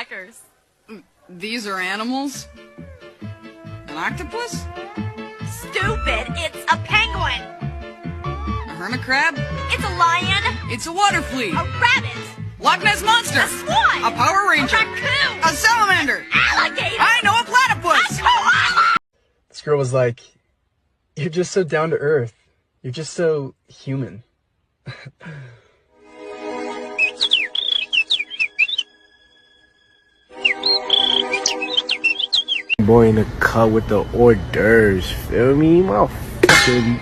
firecrackers. These are animals? An octopus? Stupid, it's a penguin. A hermit crab? It's a lion. It's a water flea. A rabbit. Loch Ness Monster. A swan. A Power Ranger. A raccoon. A salamander. Alligator. I know, a platypus. A koala. This girl was like, "You're just so down to earth. You're just so human." Boy in the cut with the hors d'oeuvres, feel me? My fucking